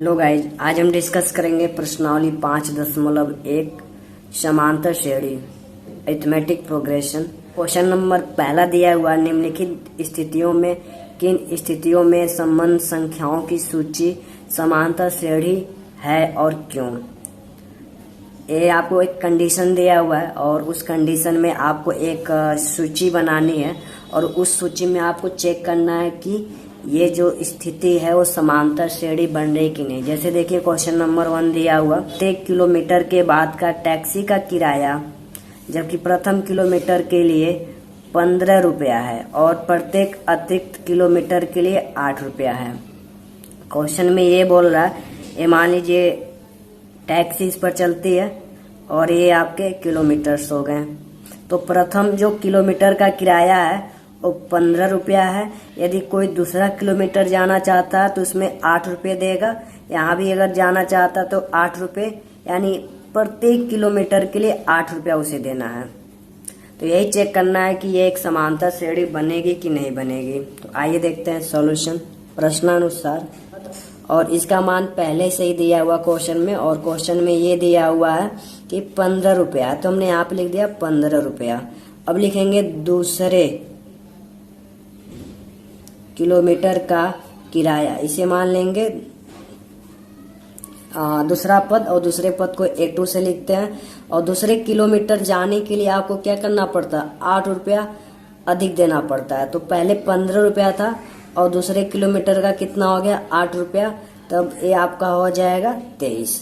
Hello guys, आज हम discuss करेंगे प्रश्नावली 5.1 समांतर श्रेणी अरिथमेटिक प्रोग्रेशन। क्वेश्चन नंबर पहला दिया हुआ, निम्नलिखित स्थितियों में किन स्थितियों में संबंध संख्याओं की सूची समांतर श्रेणी है और क्यों। ये आपको एक कंडीशन दिया हुआ है और उस कंडीशन में आपको एक सूची बनानी है और उस सूची में आपको चेक करना है कि ये जो स्थिति है वो समांतर श्रेणी बन रही कि नहीं। जैसे देखिए क्वेश्चन नंबर 1 दिया हुआ, प्रत्येक किलोमीटर के बाद का टैक्सी का किराया जबकि प्रथम किलोमीटर के लिए 15 रुपया है और प्रत्येक अतिरिक्त किलोमीटर के लिए 8 रुपया है। क्वेश्चन में ये बोल रहा है, ये मान लीजिए टैक्सी इस पर चलती है और ये आपके किलोमीटर्स हो गए। तो प्रथम जो किलोमीटर का किराया है वो 15 रुपया है। यदि कोई दूसरा किलोमीटर जाना चाहता है तो उसमें 8 रुपये देगा। यहाँ भी अगर जाना चाहता है तो 8 रुपये, यानी प्रत्येक किलोमीटर के लिए 8 रुपया उसे देना है। तो यही चेक करना है कि ये एक समांतर श्रेणी बनेगी कि नहीं बनेगी। तो आइए देखते हैं सॉल्यूशन प्रश्नानुसार। और इसका मान पहले से ही दिया हुआ क्वेश्चन में, और क्वेश्चन में ये दिया हुआ है कि 15 रुपया, तो हमने यहाँ पे लिख दिया 15 रुपया। अब लिखेंगे दूसरे किलोमीटर का किराया, इसे मान लेंगे दूसरा पद और दूसरे पद को A2 से लिखते हैं। और दूसरे किलोमीटर जाने के लिए आपको क्या करना पड़ता है, 8 रुपया अधिक देना पड़ता है। तो पहले 15 रुपया था और दूसरे किलोमीटर का कितना हो गया, 8 रुपया, तब ये आपका हो जाएगा 23।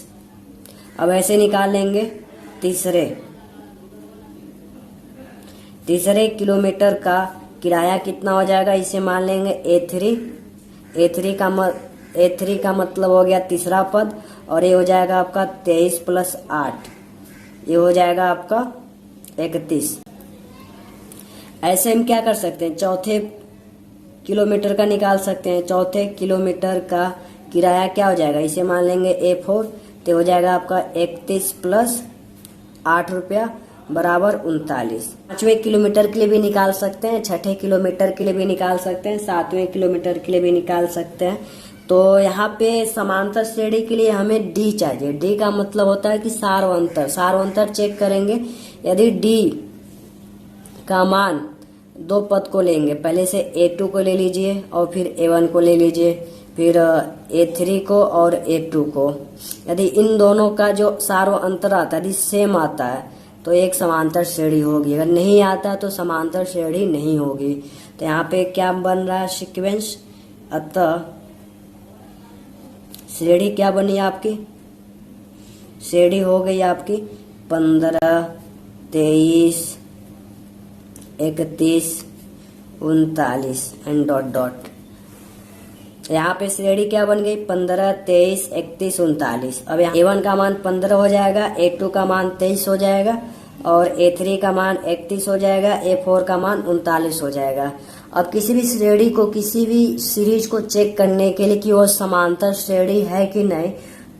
अब ऐसे निकाल लेंगे तीसरे किलोमीटर का किराया कितना हो जाएगा, इसे मान लेंगे A3 का मतलब हो गया तीसरा पद, और ये हो जाएगा आपका 23 + 8, ये हो जाएगा आपका 31। ऐसे हम क्या कर सकते हैं, चौथे किलोमीटर का निकाल सकते हैं। चौथे किलोमीटर का किराया क्या हो जाएगा, इसे मान लेंगे A4, तो हो जाएगा आपका 31 + 8 रुपया बराबर 39। 5वें किलोमीटर के लिए भी निकाल सकते हैं, 6ठे किलोमीटर के लिए भी निकाल सकते हैं, 7वें किलोमीटर के लिए भी निकाल सकते हैं। तो यहाँ पे समांतर श्रेणी के लिए हमें D चाहिए। D का मतलब होता है कि सार्वंतर चेक करेंगे। यदि D का मान दो पद को लेंगे, पहले से A2 को ले लीजिए और फिर A1 को ले लीजिए, फिर A3 को और A2 को। यदि इन दोनों का जो सार्वंतर आता है, यदि सेम आता है तो एक समांतर श्रेणी होगी, अगर नहीं आता तो समांतर श्रेणी नहीं होगी। तो यहाँ पे क्या बन रहा है, सीक्वेंस। अतः श्रेणी क्या बनी आपकी, श्रेणी हो गई आपकी 15, 23, 31, 39 एंड डॉट डॉट। यहाँ पे श्रेणी क्या बन गई, 15, 23, 31, 39। अब यहाँ A1 का मान 15 हो जाएगा, A2 का मान 23 हो जाएगा और A3 का मान 31 हो जाएगा, A4 का मान 39 हो जाएगा। अब किसी भी श्रेणी को, किसी भी सीरीज को चेक करने के लिए कि वो समांतर श्रेणी है कि नहीं,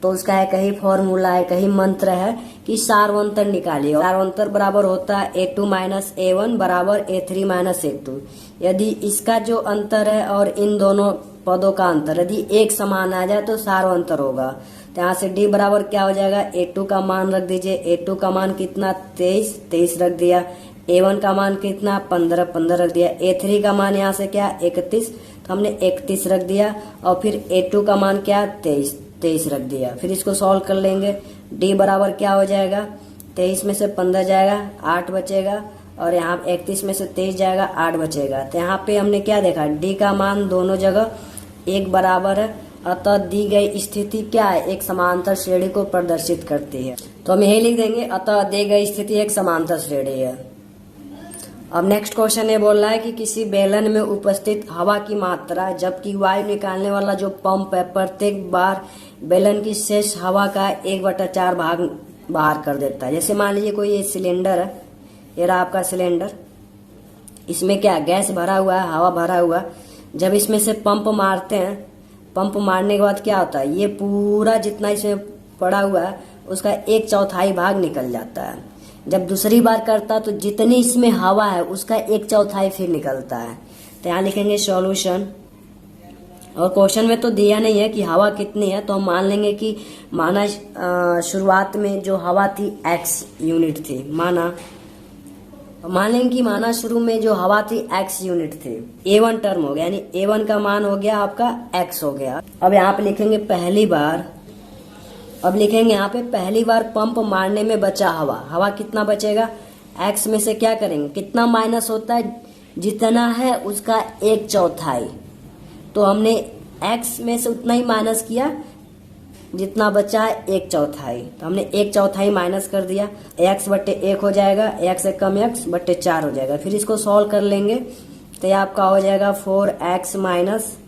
तो उसका एक ही फॉर्मूला है, एक ही मंत्र है कि सार्वंतर निकालिए। सार्वंतर बराबर होता है A2 - A1 बराबर A3 - A2। यदि इसका जो अंतर है और इन दोनों पदों का अंतर यदि एक समान आ जाए तो सार्वंतर होगा। तो यहाँ से D बराबर क्या हो जाएगा, A2 का मान रख दीजिए। A2 का मान कितना, 23 रख दिया। A1 का मान कितना, 15 रख दिया। A3 का मान यहाँ से क्या, 31, तो हमने 31 रख दिया। और फिर A2 का मान क्या, 23 रख दिया। फिर इसको सॉल्व कर लेंगे। D बराबर क्या हो जाएगा, 23 में से 15 जाएगा, 8 बचेगा, और यहाँ 31 में से 23 जाएगा, 8 बचेगा। तो यहाँ पे हमने क्या देखा, D का मान दोनों जगह एक बराबर है। अतः दी गई स्थिति क्या है, एक समांतर श्रेणी को प्रदर्शित करती है। तो हम यही लिख देंगे, अतः दी गई स्थिति एक समांतर श्रेणी है। अब नेक्स्ट क्वेश्चन ये बोल रहा है कि किसी बेलन में उपस्थित हवा की मात्रा जबकि वायु निकालने वाला जो पंप है प्रत्येक बार बेलन की शेष हवा का 1/4 भाग बाहर कर देता है। जैसे मान लीजिए कोई ये सिलेंडर है, ये रहा आपका सिलेंडर, इसमें क्या गैस भरा हुआ है, हवा भरा हुआ है। जब इसमें से पंप मारते हैं, पंप मारने के बाद क्या होता है, ये पूरा जितना इसमें पड़ा हुआ है उसका 1/4 भाग निकल जाता है। जब दूसरी बार करता तो जितनी इसमें हवा है उसका 1/4 फिर निकलता है। तो यहाँ लिखेंगे सॉल्यूशन और क्वेश्चन में तो दिया नहीं है कि हवा कितनी है, तो हम मान लेंगे कि माना शुरुआत में जो हवा थी x यूनिट थी, मान लेंगे कि माना शुरू में जो हवा थी x यूनिट थी। A1 टर्म हो गया, यानी A1 का मान हो गया आपका x हो गया। अब यहाँ पे लिखेंगे पहली बार पंप मारने में बचा हवा कितना बचेगा, x में से क्या करेंगे, कितना माइनस होता है, जितना है उसका 1/4। तो हमने x में से उतना ही माइनस किया जितना बचा है 1/4। तो हमने 1/4 माइनस कर दिया, x बट्टे 1 हो जाएगा, x से कम x बट्टे 4 हो जाएगा। फिर इसको सॉल्व कर लेंगे तो ये आपका हो जाएगा 4x माइनस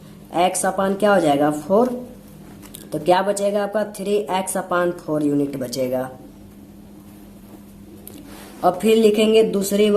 x अपान क्या हो जाएगा 4। तो क्या बचेगा आपका 3x अपान 4 यूनिट बचेगा। और फिर लिखेंगे दूसरी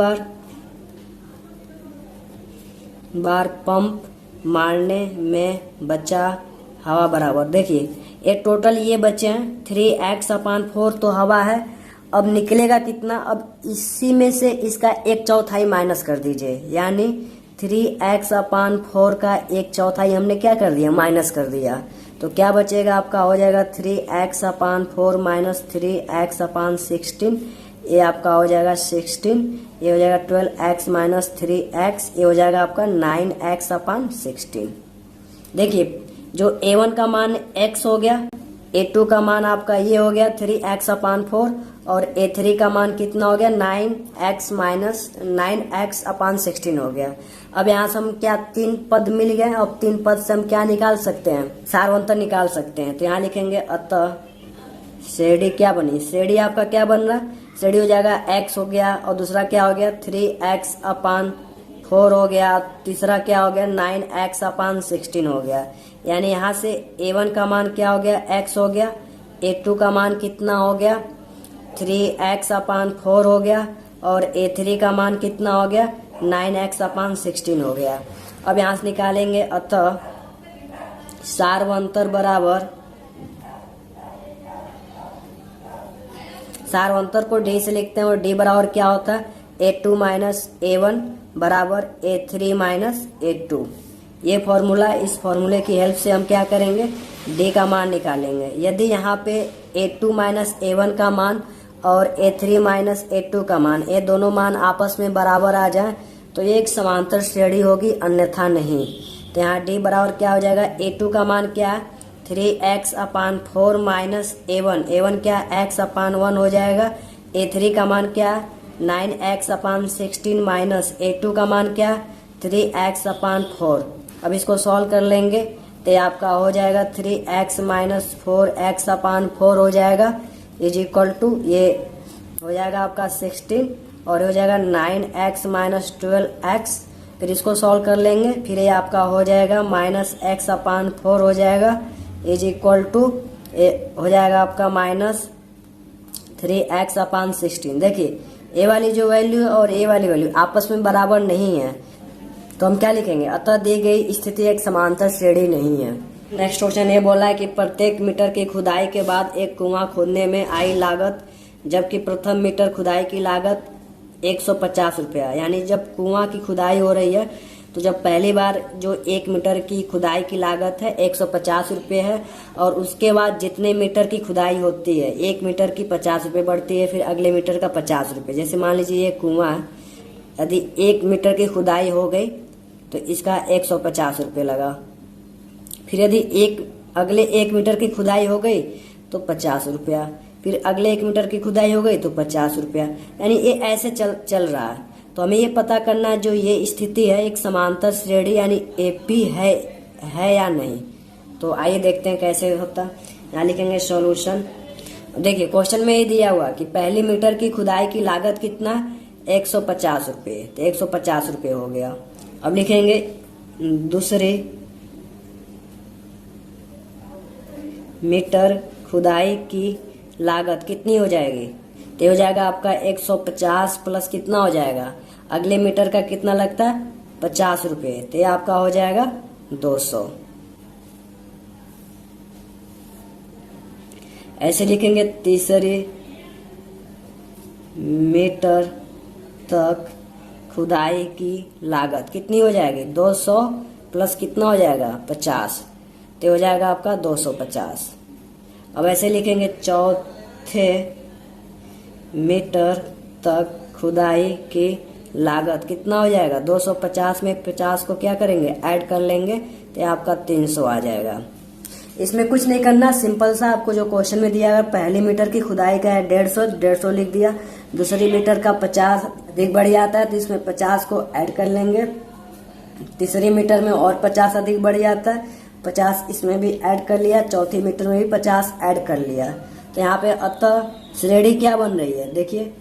बार पंप मारने में बचा हवा बराबर, देखिए ये टोटल ये बचे हैं 3x अपान 4 तो हवा है। अब निकलेगा कितना, अब इसी में से इसका 1/4 माइनस कर दीजिए, यानी 3x अपान 4 का 1/4 हमने क्या कर दिया, माइनस कर दिया। तो क्या बचेगा आपका हो जाएगा 3x अपान 4 माइनस 3x अपान 16, ये आपका हो जाएगा 16, ये हो जाएगा 12x माइनस 3x, ये हो जाएगा आपका 9x अपान 16। देखिए जो A1 का मान x हो गया, A2 का मान आपका ये हो गया 3x अपान 4 और A3 का मान कितना हो गया 9x माइनस 9x अपान 16 हो गया। अब यहाँ से हम क्या 3 पद मिल गए, अब 3 पद से हम क्या निकाल सकते हैं, सारवंतर निकाल सकते हैं। तो यहाँ लिखेंगे अतः श्रेणी क्या बनी, श्रेणी आपका क्या बन रहा, श्रेणी हो जाएगा x हो गया और दूसरा क्या हो गया 3x अपान 4 हो गया, तीसरा क्या हो गया 9x अपान 16 हो गया। यानी यहाँ से A1 का मान क्या हो गया x हो गया, A2 का मान कितना हो गया 3x अपान 4 हो गया और A3 का मान कितना हो गया 9x अपान 16 हो गया। अब यहाँ से निकालेंगे अतः सारवंतर को D से लिखते हैं और D बराबर क्या होता है A2 माइनस A1 बराबर A3 माइनस A2। ये फॉर्मूला, इस फॉर्मूले की हेल्प से हम क्या करेंगे D का मान निकालेंगे। यदि यहाँ पे A2 माइनस A1 का मान और A3 माइनस A2 का मान, ये दोनों मान आपस में बराबर आ जाए तो ये एक समांतर श्रेणी होगी, अन्यथा नहीं। तो यहाँ D बराबर क्या हो जाएगा, A2 का मान क्या है 3x अपान 4 माइनस A1 क्या x अपान 1 हो जाएगा, A3 का मान क्या है 9x अपान 16 माइनस A2 का मान क्या है 3x अपान 4। अब इसको सॉल्व कर लेंगे तो आपका हो जाएगा 3x माइनस 4x अपान 4 हो जाएगा इज इक्वल टू, ये हो जाएगा आपका 16 और हो जाएगा 9x माइनस 12x। फिर इसको सॉल्व कर लेंगे, फिर ये आपका हो जाएगा माइनस x अपान 4 हो जाएगा इज इक्वल टू, हो जाएगा आपका माइनस 3x अपान 16। देखिए ए वाली जो वैल्यू है और ए वाली वैल्यू आपस में बराबर नहीं है, तो हम क्या लिखेंगे अतः दी गई स्थिति एक समांतर श्रेणी नहीं है। नेक्स्ट क्वेश्चन ये बोला है कि प्रत्येक मीटर की खुदाई के बाद एक कुआं खोदने में आई लागत, जबकि प्रथम मीटर खुदाई की लागत 150 रुपया। यानी जब कुआं की खुदाई हो रही है तो जब पहली बार जो 1 मीटर की खुदाई की लागत है 150 रुपये है, और उसके बाद जितने मीटर की खुदाई होती है 1 मीटर की 50 रुपये बढ़ती है, फिर अगले मीटर का 50 रुपये। जैसे मान लीजिए ये कुआं है, यदि 1 मीटर की खुदाई हो गई तो इसका 150 रुपये लगा, फिर यदि अगले 1 मीटर की खुदाई हो गई तो 50 रुपया, फिर अगले 1 मीटर की खुदाई हो गई तो 50 रुपया। यानी ये ऐसे चल रहा है। तो हमें ये पता करना है जो ये स्थिति है एक समांतर श्रेणी यानी एपी है या नहीं। तो आइए देखते हैं कैसे होता है। यहाँ लिखेंगे सॉल्यूशन। देखिए क्वेश्चन में ये दिया हुआ कि पहली मीटर की खुदाई की लागत कितना 150 रुपये, तो 150 रुपये हो गया। अब लिखेंगे दूसरे मीटर खुदाई की लागत कितनी हो जाएगी, तो हो जाएगा आपका 150 प्लस कितना हो जाएगा, अगले मीटर का कितना लगता है 50 रुपये, तो आपका हो जाएगा 200। ऐसे लिखेंगे तीसरे मीटर तक खुदाई की लागत कितनी हो जाएगी 200 प्लस कितना हो जाएगा 50, तो हो जाएगा आपका 250। अब ऐसे लिखेंगे चौथे मीटर तक खुदाई की लागत कितना हो जाएगा 250 में 50 को क्या करेंगे ऐड कर लेंगे, तो आपका 300 आ जाएगा। इसमें कुछ नहीं करना, सिंपल सा आपको जो क्वेश्चन में दिया, अगर पहली मीटर की खुदाई का है 150 लिख दिया, दूसरी मीटर का 50 अधिक बढ़ जाता है तो इसमें 50 को ऐड कर लेंगे, तीसरी मीटर में और 50 अधिक बढ़ जाता है, 50 इसमें भी ऐड कर लिया, चौथी मीटर में भी 50 ऐड कर लिया। तो यहाँ पे अतः श्रेणी क्या बन रही है, देखिए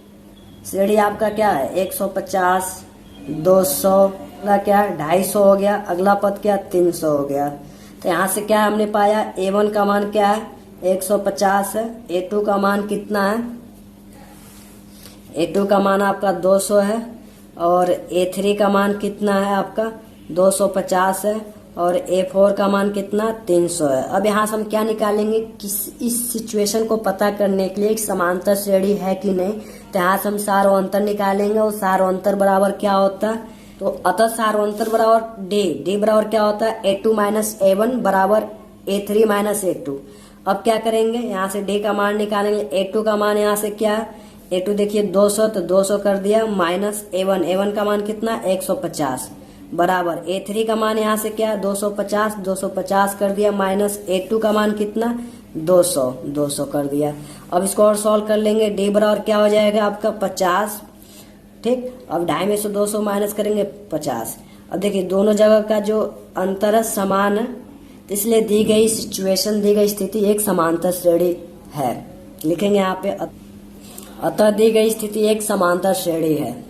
श्रेणी आपका क्या है 150, 200 का क्या 250 हो गया, अगला पद क्या 300 हो गया। तो यहाँ से क्या हमने पाया A1 का मान क्या है 150 है, A2 का मान कितना है, A2 का मान आपका 200 है, और A3 का मान कितना है आपका 250 है, और A4 का मान कितना 300 है। अब यहाँ से हम क्या निकालेंगे, इस सिचुएशन को पता करने के लिए एक समांतर श्रेणी है कि नहीं, तो यहाँ से हम सार और अंतर निकालेंगे, और सार और अंतर बराबर क्या होता है, तो अतः सार और अंतर बराबर डी बराबर क्या होता है A2 माइनस A1 बराबर A3 माइनस A2। अब क्या करेंगे, यहाँ से डी का मान निकालेंगे, A2 का मान यहाँ से क्या है A2 देखिए 200, तो 200 कर दिया, माइनस A1 का मान कितना 150 बराबर A3 का मान यहाँ से क्या है 250 कर दिया, माइनस A2 का मान कितना 200 कर दिया। अब इसको और सॉल्व कर लेंगे, डी बराबर क्या हो जाएगा आपका 50, ठीक। अब 250 में से 200 माइनस करेंगे 50। अब देखिए दोनों जगह का जो अंतर है समान है, तो इसलिए दी गई सिचुएशन, दी गई स्थिति एक समांतर श्रेणी है, लिखेंगे यहाँ पे अतः दी गई स्थिति एक समांतर श्रेणी है।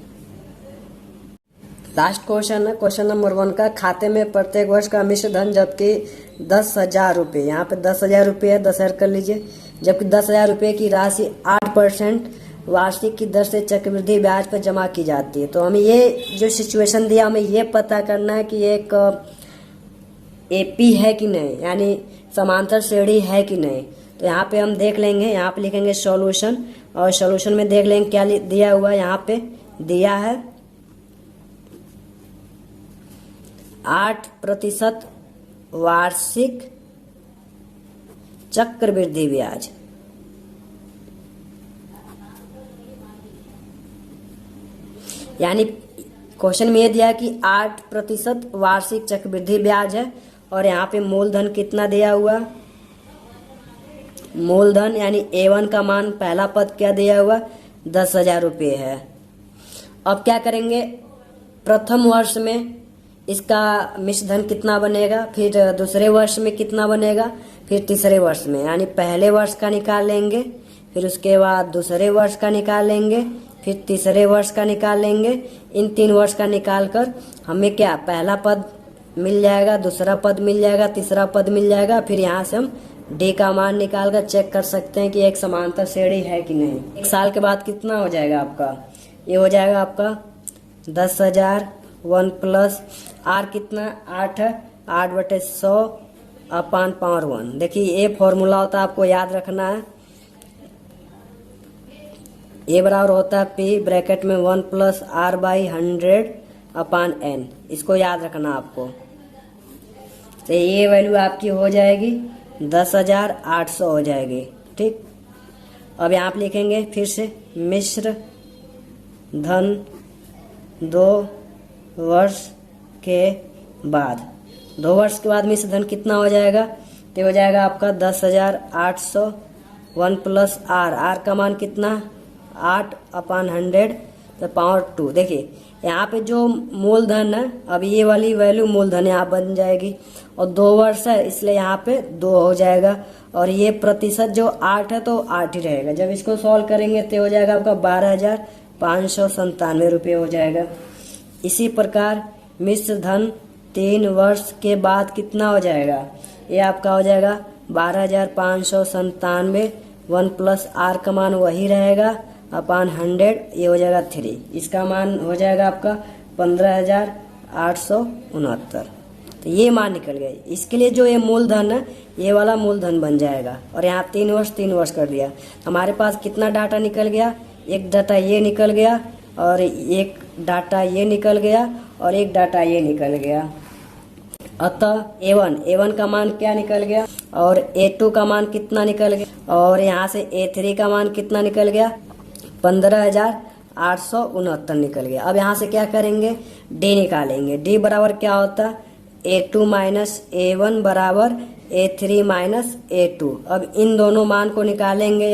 लास्ट क्वेश्चन है क्वेश्चन नंबर 1 का, खाते में प्रत्येक वर्ष का मिश्र धन जबकि 10,000 रुपये, यहाँ पे 10,000 रुपये है, 10,000 कर लीजिए, जबकि 10,000 रुपये की राशि 8% वार्षिक की दर से चक्रवृद्धि ब्याज पर जमा की जाती है। तो हमें ये जो सिचुएशन दिया, हमें ये पता करना है कि एक एपी है कि नहीं, यानी समांतर श्रेणी है कि नहीं। तो यहाँ पे हम देख लेंगे, यहाँ पे लिखेंगे सॉल्यूशन, और सॉल्यूशन में देख लेंगे क्या दिया हुआ है, यहाँ पे दिया है 8% वार्षिक चक्रवृद्धि ब्याज, यानी क्वेश्चन में ये दिया कि 8% वार्षिक चक्रवृद्धि ब्याज है, और यहाँ पे मूलधन कितना दिया हुआ, मूलधन यानी A1 का मान पहला पद क्या दिया हुआ 10,000 रुपये है। अब क्या करेंगे, प्रथम वर्ष में इसका मिश्र धन कितना बनेगा, फिर दूसरे वर्ष में कितना बनेगा, फिर तीसरे वर्ष में, यानी पहले वर्ष का निकाल लेंगे, फिर उसके बाद दूसरे वर्ष का निकाल लेंगे, फिर तीसरे वर्ष का निकाल लेंगे। इन 3 वर्ष का निकाल कर हमें क्या पहला पद मिल जाएगा, दूसरा पद मिल जाएगा, तीसरा पद मिल जाएगा। फिर यहाँ से हम डी का मान निकाल कर चेक कर सकते हैं कि एक समांतर श्रेणी है कि नहीं। एक साल के बाद कितना हो जाएगा आपका, ये हो जाएगा आपका 10,000 1 प्लस आर कितना 8 है, 8/100 अपान पावर 1। देखिए ये फॉर्मूला होता है, आपको याद रखना है, ये बराबर होता है पी ब्रैकेट में 1 plus R by 100 upon N, इसको याद रखना आपको। तो ये वैल्यू आपकी हो जाएगी 10,800 हो जाएगी, ठीक। अब यहाँ पे लिखेंगे फिर से मिश्र धन 2 वर्ष के बाद, 2 वर्ष के बाद मिश्र धन कितना हो जाएगा, तो हो जाएगा आपका 10,800 1 प्लस आर का मान कितना 8/100 तो पावर 2। देखिए यहाँ पे जो मूलधन है, अब ये वाली वैल्यू मूलधन यहाँ बन जाएगी, और 2 वर्ष है इसलिए यहाँ पे 2 हो जाएगा, और ये प्रतिशत जो 8 है तो 8 ही रहेगा। जब इसको सॉल्व करेंगे तो हो जाएगा आपका 12,597 रुपये हो जाएगा। इसी प्रकार मिश्र धन 3 वर्ष के बाद कितना हो जाएगा, ये आपका हो जाएगा 12,597, 1 प्लस आर का मान वही रहेगा अपान 100, ये हो जाएगा 3, इसका मान हो जाएगा आपका 15,869। तो ये मान निकल गया। इसके लिए जो ये मूलधन है ये वाला मूलधन बन जाएगा, और यहाँ 3 वर्ष कर दिया। हमारे पास कितना डाटा निकल गया, एक डाटा ये निकल गया, और एक डाटा ये निकल गया, और एक डाटा ये निकल गया। अतः A1 का मान क्या निकल गया और A2 का मान कितना निकल गया और यहाँ से A3 का मान कितना निकल गया 15,869 निकल गया। अब यहाँ से क्या करेंगे D निकालेंगे। D बराबर क्या होता है A2 माइनस A1 बराबर A3 माइनस A2। अब इन दोनों मान को निकालेंगे।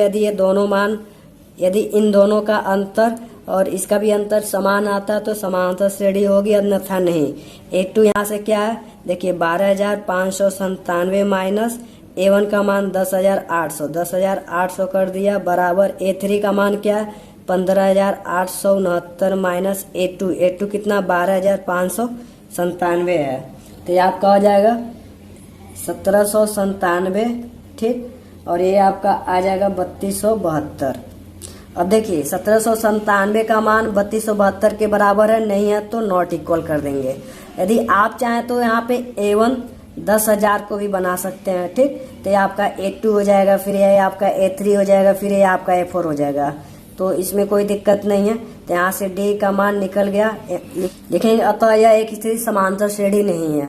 यदि इन दोनों का अंतर और इसका भी अंतर समान आता तो समांतर श्रेणी होगी, अन्यथा नहीं। A2 यहाँ से क्या है देखिए 12,597 माइनस A1 का मान 10,800 कर दिया बराबर A3 का मान क्या है 15,869 माइनस A2 कितना 12,597 है। तो ये आपका हो जाएगा 1797, ठीक। और ये आपका आ जाएगा 3272। अब देखिए 1797 का मान 3272 के बराबर है, नहीं है तो नॉट इक्वल कर देंगे। यदि आप चाहें तो यहाँ पे A1 10,000 को भी बना सकते हैं, ठीक। तो ये आपका A2 हो जाएगा, फिर ये आपका A3 हो जाएगा, फिर ये आपका A4 हो जाएगा। तो इसमें कोई दिक्कत नहीं है। तो यहाँ से D का मान निकल गया। देखेंगे अतः यह एक स्थिति समांतर श्रेणी नहीं है।